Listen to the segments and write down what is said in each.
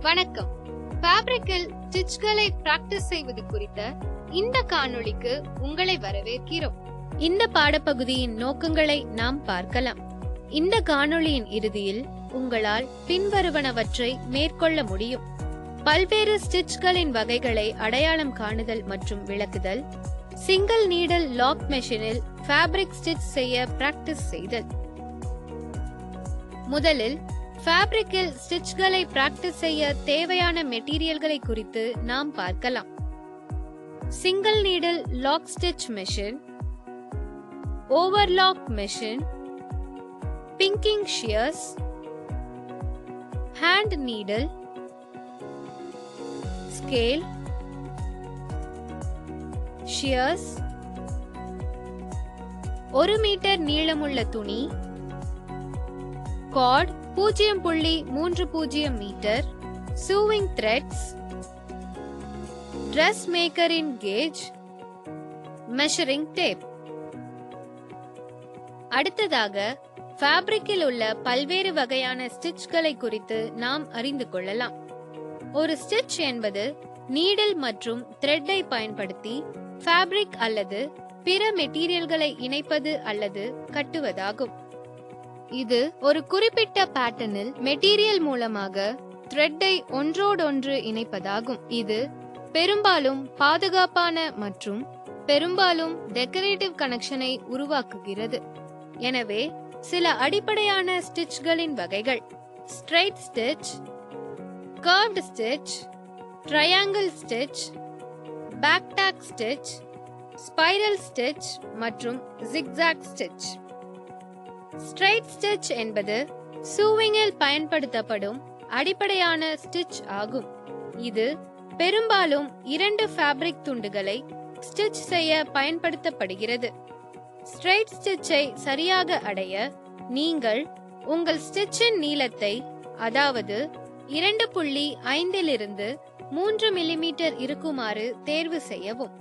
வணக்கம். ஃபேப்ரிக்கில் ஸ்டிச்களை பிராக்டிஸ் செய்வது குறித்த இந்த காணொளிக்கு உங்களை வரவேற்கிறோம். இந்த பாடப்பகுதியின் நோக்கங்களை நாம் பார்க்கலாம். இந்த காணொளியின் இறுதியில் உங்களால் பின்வருவனவற்றை மேற்கொள்ள முடியும். பல்வேறு ஸ்டிச்களின் வகைகளை அடையாளம் காணுதல் மற்றும் விளக்குதல், சிங்கிள் நீடல் லாக் மெஷினில் ஃபேப்ரிக் ஸ்டிச் செய்ய பிராக்டிஸ் செய்தல். முதலில் ஃபேப்ரிக்கில் ஸ்டிச்களை பிராக்டிஸ் செய்ய தேவையான மெட்டீரியல்களை குறித்து நாம் பார்க்கலாம். Single needle lock stitch machine, overlock machine, pinking shears, hand needle, scale, shears, 1 metre நீளமுள்ள துணி, card 0.30 metre, sewing threads, dress மேக்கரின் கேஜ், மெஷரிங் டேப். அடுத்ததாக ஃபேப்ரிக்கில் உள்ள பல்வேறு வகையான ஸ்டிச்களை குறித்து நாம் அறிந்து கொள்ளலாம். ஒரு ஸ்டிச் என்பது நீடில் மற்றும் த்ரெட்டை பயன்படுத்தி ஃபேப்ரிக் அல்லது பிற மெட்டீரியல்களை இணைப்பது அல்லது கட்டுவதாகும். இது ஒரு குறிப்பிட்ட பேட்டர்னில் மெட்டீரியல் மூலமாக த்ரெட்டை ஒன்றோடொன்று இணைப்பதாகும். இது பெரும்பாலும் பாதுகாப்பான மற்றும் பெரும்பாலும் டெக்கரேட்டிவ் கனெக்ஷனை உருவாக்குகிறது. எனவே சில அடிப்படையான ஸ்டிச்களின் வகைகள்: straight stitch, curved stitch, triangle stitch, backtack stitch, spiral stitch மற்றும் ஜிக்ஸாக் ஸ்டிச். ஸ்ட்ரைட் ஸ்டிச் என்பது சூவிங்கில் பயன்படுத்தப்படும் அடிப்படையான ஸ்டிச் ஆகும். இது பெரும்பாலும் 2 ஃபேப்ரிக் துண்டுகளை ஸ்டிச் செய்ய பயன்படுத்தப்படுகிறது. ஸ்ட்ரைட் ஸ்டிச்சை சரியாக அடைய நீங்கள் உங்கள் ஸ்டிச்சின் நீளத்தை, அதாவது 2.5 இலிருந்து 3 மில்லிமீட்டர் இருக்குமாறு தேர்வு செய்யவும்.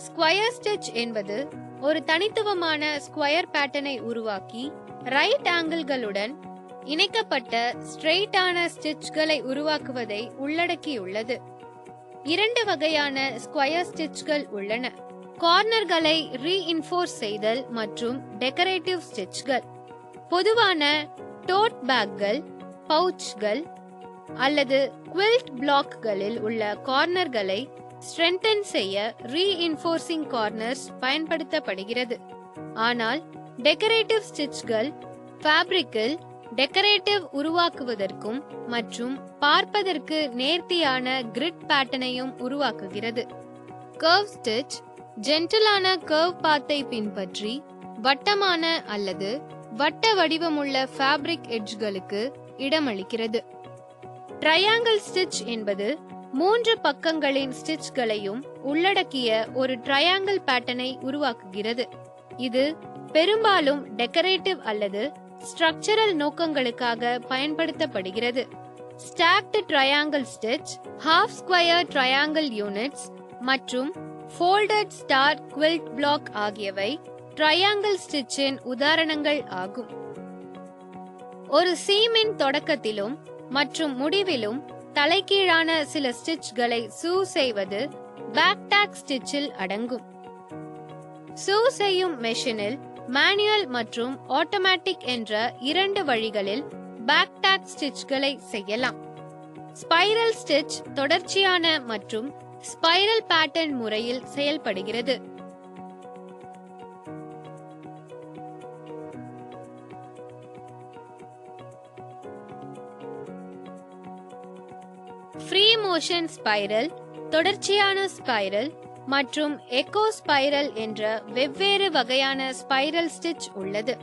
ஸ்கொயர் ஸ்டிச் என்பது ஒரு தனித்துவமான ஸ்கொயர் பேட்டர்னை உருவாக்கி ரைட் ஆங்கிள்களுடன் இணைக்கப்பட்ட ஸ்ட்ரெயிட்டான ஸ்டிச்களை உருவாக்குவதை உள்ளடக்கியுள்ளது. 2 வகையான ஸ்கொயர் ஸ்டிச்கள் உள்ளன: கார்னர்களை ரீஇன்ஃபோர்ஸ் செய்தல் மற்றும் டெக்கரேட்டிவ் ஸ்டிச்கள். பொதுவான டோட் பேக்கள், பவுச்கள் அல்லது குவில்ட் பிளாக்களில் உள்ள கார்னர்களை ஸ்ட்ரென்தன் செய்ய ரீஇன்ஃபோர்சிங் கார்னர்ஸ் பயன்படுத்தப்படுகிறது. ஆனால் டெக்கரேட்டிவ் ஸ்டிச்கள் ஃபேப்ரிக்கில் டெக்கரேட்டிவ் உருவாக்குவதற்கும் மற்றும் பார்ப்பதற்கு நேர்த்தியான கிரிட் பேட்டர்னையும் உருவாக்குகிறது. கர்வ் ஸ்டிச் ஜென்டிலான கர்வ் பாத்தை பின்பற்றி வட்டமான அல்லது வட்ட வடிவமுள்ள ஃபேப்ரிக் எட்ஜ்களுக்கு இடமளிக்கிறது. ட்ரையாங்கிள் ஸ்டிச் என்பது 3 பக்கங்களின் ஸ்டிச்களையும் உள்ளடக்கிய ஒரு ட்ரையாங்கிள் பேட்டர்னை உருவாக்குகிறது. இது பெரும்பாலும் டெக்கரேட்டிவ் அல்லது ஸ்ட்ரக்சரல் நோக்கங்களுக்காக பயன்படுத்தப்படுகிறது. Stocked triangle stitch, half square triangle units மற்றும் ஃபோல்டட் ஸ்டார் குவில்ட் பிளாக் ஆகியவை ட்ரையாங்கிள் ஸ்டிச்சின் உதாரணங்கள் ஆகும். ஒரு சீமின் தொடக்கத்திலும் மற்றும் முடிவிலும் தலைகீழான சில ஸ்டிச்களை சூ செய்வது பேக்டாக் ஸ்டிச்சில் அடங்கும். சூ செய்யும் மெஷினில் மேனுவல் மற்றும் ஆட்டோமேட்டிக் என்ற 2 வழிகளில் பேக்டாக் ஸ்டிச்களை செய்யலாம். ஸ்பைரல் ஸ்டிச் தொடர்ச்சியான மற்றும் ஸ்பைரல் பேட்டர்ன் முறையில் செயல்படுகிறது. ஃப்ரீ மோஷன் ஸ்பைரல், தொடர்ச்சியான ஸ்பைரல் மற்றும் எக்கோ ஸ்பைரல் என்ற வெவ்வேறு வகையான ஸ்பைரல் ஸ்டிச் உள்ளது.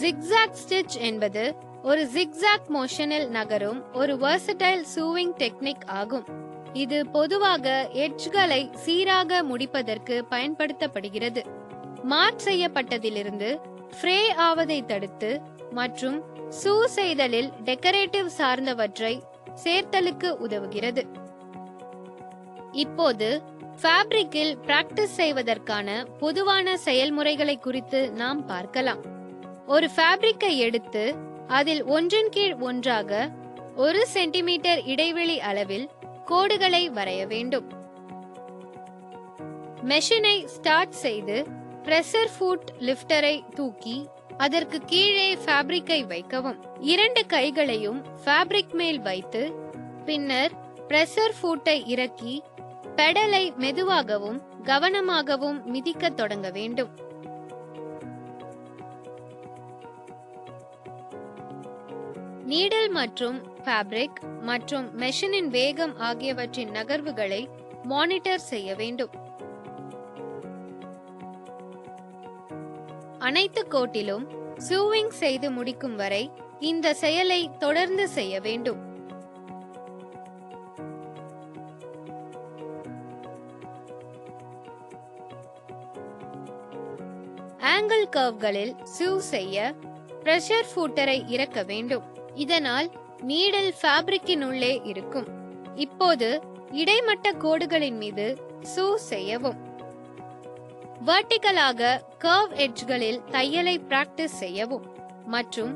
ஜிக்ஸாக் ஸ்டிச் என்பது ஒரு ஜிக்ஸாக் மோஷனில் நகரும் ஒரு வெர்சடைல் சூவிங் டெக்னிக் ஆகும். இது பொதுவாக எட்ஜ்களை சீராக முடிப்பதற்கு பயன்படுத்தப்படுகிறது. மார்க் செய்யப்பட்டதிலிருந்து ஃப்ரே ஆவதை தடுத்து மற்றும் சூ செய்தலில் டெக்கரேட்டிவ் சார்ந்தவற்றை சேர்த்தலுக்கு உதவுகிறது. இப்போது ஃபேப்ரிக்கில் பிராக்டிஸ் செய்வதற்கான பொதுவான செயல்முறைகளை குறித்து நாம் பார்க்கலாம். ஒரு ஃபேப்ரிக்கை எடுத்து அதில் ஒன்றின் கீழ் ஒன்றாக 1 சென்டிமீட்டர் இடைவெளி அளவில் கோடுகளை வரைய வேண்டும். மெஷினை ஸ்டார்ட் செய்து பிரஷர் ஃபுட் லிஃப்டரை தூக்கி அதற்கு கீழே ஃபேப்ரிக்கை வைக்கவும். 2 கைகளையும் ஃபேப்ரிக் மேல் வைத்து பின்னர் பிரஷர் ஃபுட்டை இறக்கி பெடலை மெதுவாகவும் கவனமாகவும் மிதிக்க தொடங்க வேண்டும். நீடில் மற்றும் ஃபேப்ரிக் மற்றும் மெஷினின் வேகம் ஆகியவற்றின் நகர்வுகளை மானிட்டர் செய்ய வேண்டும். அனைத்து கோட்டிலும் சூவிங் செய்து முடிக்கும் வரை இந்த செயலை தொடர்ந்து செய்ய வேண்டும். ஆங்கிள் கர்வ்களில் சூவ் செய்ய பிரஷர் ஃபுட்டரை இறக்க வேண்டும். இதனால் நீடில் ஃபேப்ரிக்கின் உள்ளே இருக்கும். இப்போது இடைமட்ட கோடுகளின் மீது சூவ் செய்யவும். வெர்டிகலாக கர்வ் எட்ஜ்களில் தையலை பிராக்டிஸ் செய்யவும் மற்றும்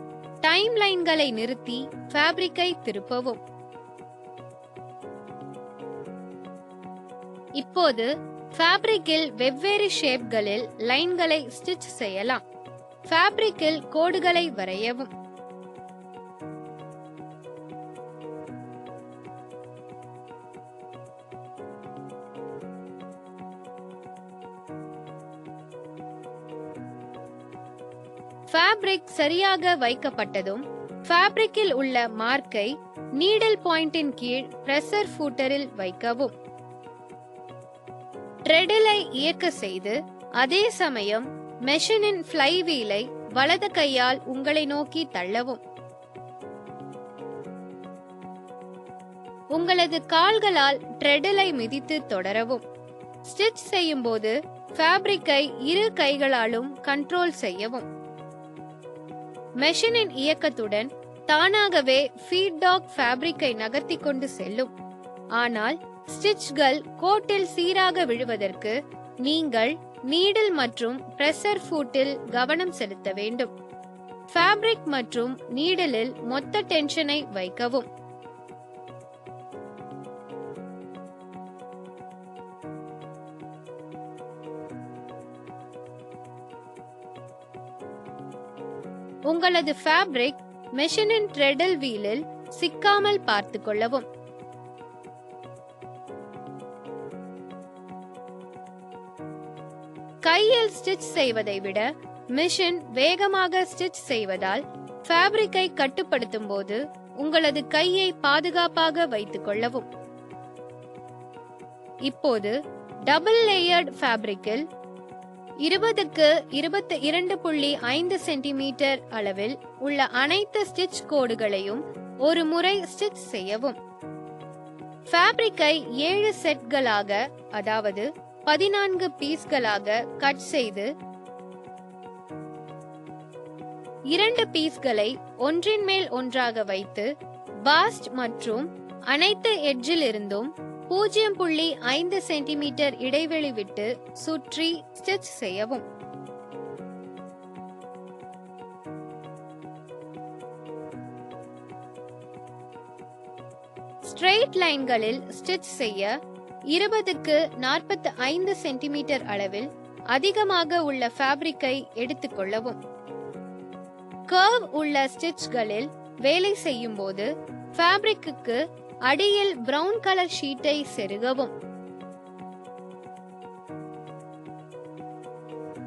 டைம் லைன்களை நிறுத்தி ஃபேப்ரிக்கை திருப்பவும். இப்போது ஃபேப்ரிக்கில் வெவ்வேறு ஷேப்களில் லைன்களை ஸ்டிச் செய்யலாம். ஃபேப்ரிக்கில் கோடுகளை வரையவும். ஃபேப்ரிக் சரியாக வைக்கப்பட்டதும் ஃபேப்ரிக்கில் உள்ள மார்க்கை நீடில் பாயிண்டின் கீழ் பிரஷர் ஃபுட்டரில் வைக்கவும். த்ரெட்லை இயக்க செய்து அதே சமயம் மெஷினின் ஃப்ளைவீலை வலது கையால் உங்களை நோக்கி தள்ளவும். உங்களது கால்களால் த்ரெட்லை மிதித்து தொடரவும். ஸ்டிச் செய்யும் போது ஃபேப்ரிக்கை 2 கைகளாலும் கண்ட்ரோல் செய்யவும். மெஷினின் இயக்கத்துடன் தானாகவே ஃபீட்டாக் ஃபேப்ரிக்கை நகர்த்தி கொண்டு செல்லும். ஆனால் ஸ்டிச்கள் கோட்டில் சீராக விழுவதற்கு நீங்கள் நீடில் மற்றும் பிரஷர் ஃபுட்டில் கவனம் செலுத்த வேண்டும். ஃபேப்ரிக் மற்றும் நீடிலில் மொத்த டென்ஷனை வைக்கவும். உங்களது ஃபேப்ரிக் மெஷினின் த்ரெடல் வீலில் சிக்காமல் பார்த்துக் கொள்ளவும். கையில் ஸ்டிச் செய்வதை விட மெஷின் வேகமாக ஸ்டிச் செய்வதால் ஃபேப்ரிக்கை கட்டுப்படுத்தும் போது உங்களது கையை பாதுகாப்பாக வைத்துக் கொள்ளவும். இப்போது டபுள் லேயர்ட் ஃபேப்ரிக்கில் 20க்கு 22.5 சென்டிமீட்டர் அளவில் உள்ள அனைத்து ஸ்டிச் கோடுகளையும் ஒரு முறை ஸ்டிச் செய்யவும். ஃபேப்ரிக்கை 7 செட்களாக அதாவது 14 பீஸ்களாக கட் செய்து 2 பீஸ்களை ஒன்றின் மேல் ஒன்றாக வைத்து பாஸ்ட் மற்றும் அனைத்து எட்ஜில் இருந்தும் 0.5 சென்டிமீட்டர் இடைவெளி விட்டு சுற்றி ஸ்டிச் செய்யவும். ஸ்ட்ரெயிட் லைன்களில் ஸ்டிச் செய்ய 20க்கு 45 சென்டிமீட்டர் அளவில் அதிகமாக உள்ள ஃபேப்ரிக்கை எடுத்துக்கொள்ளவும். கர்வ் உள்ள ஸ்டிச்களில் வேலை செய்யும் போது ஃபேப்ரிக்கு அடியில் பிரவுன் கலர் ஷீட்டை செருகவும்.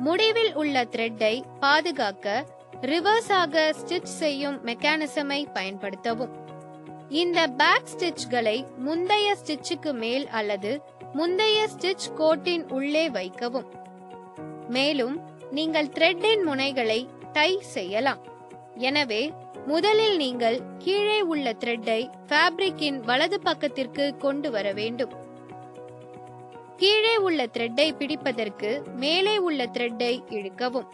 முடிவில் உள்ள த்ரெட்டை பாதுகாக்க ரிவர்ஸாக ஸ்டிச் செய்யும் மெக்கானிசமை பயன்படுத்தவும். இந்த பேக் ஸ்டிச்களை முந்தைய ஸ்டிச்சுக்கு மேல் அல்லது முந்தைய ஸ்டிச் கோட்டின் உள்ளே வைக்கவும். மேலும் நீங்கள் த்ரெட்டின் முனைகளை டை செய்யலாம். எனவே முதலில் நீங்கள் கீழே உள்ள த்ரெட்டை ஃபேப்ரிக்கின் வலது பக்கத்திற்கு கொண்டு வர வேண்டும். கீழே உள்ள த்ரெட்டை பிடிப்பதற்கு மேலே உள்ள த்ரெட்டை இழுக்கவும்.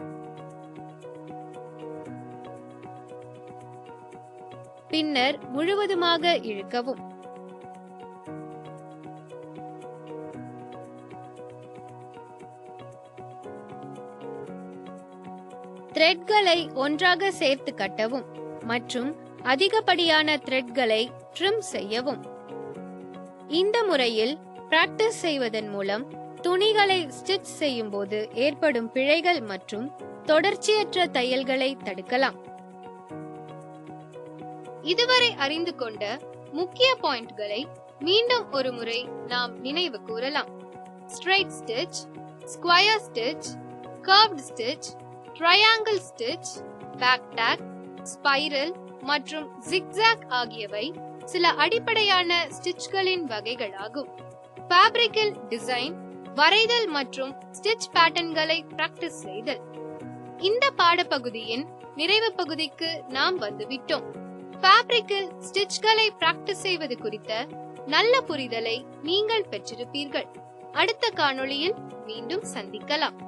பின்னர் முழுவதுமாக இழுக்கவும். த்ரெட்களை ஒன்றாக சேர்த்து கட்டவும் மற்றும் அதிகப்படியான த்ரெட்களை ட்ரிம் செய்யவும். இந்த முறையில் பிராக்டிஸ் செய்வதன் மூலம் துணிகளை ஸ்டிச் செய்யும் போது ஏற்படும் பிழைகள் மற்றும் தொடர்ச்சியற்ற தையல்களை தடுக்கலாம். இதுவரை அறிந்து கொண்ட முக்கிய பாயிண்ட்களை மீண்டும் ஒரு முறை நாம் நினைவு கூறலாம். Straight stitch, square stitch, curved stitch, triangle stitch, back tack, spiral மற்றும் ஜிக்ஸாக் ஆகியவை சில அடிப்படையான ஸ்டிச்களின் வகைகளாகும். ஃபேப்ரிக்கில் டிசைன், வரைதல் மற்றும் ஸ்டிச் பேட்டர்ன்களை பிராக்டிஸ் செய்தல். இந்த பாடப்பகுதியின் நிறைவு பகுதிக்கு நாம் வந்துவிட்டோம். ஃபேப்ரிக்கில் ஸ்டிச்களை பிராக்டிஸ் செய்வது குறித்த நல்ல புரிதலை நீங்கள் பெற்றிருப்பீர்கள். அடுத்த காணொளியில் மீண்டும் சந்திக்கலாம்.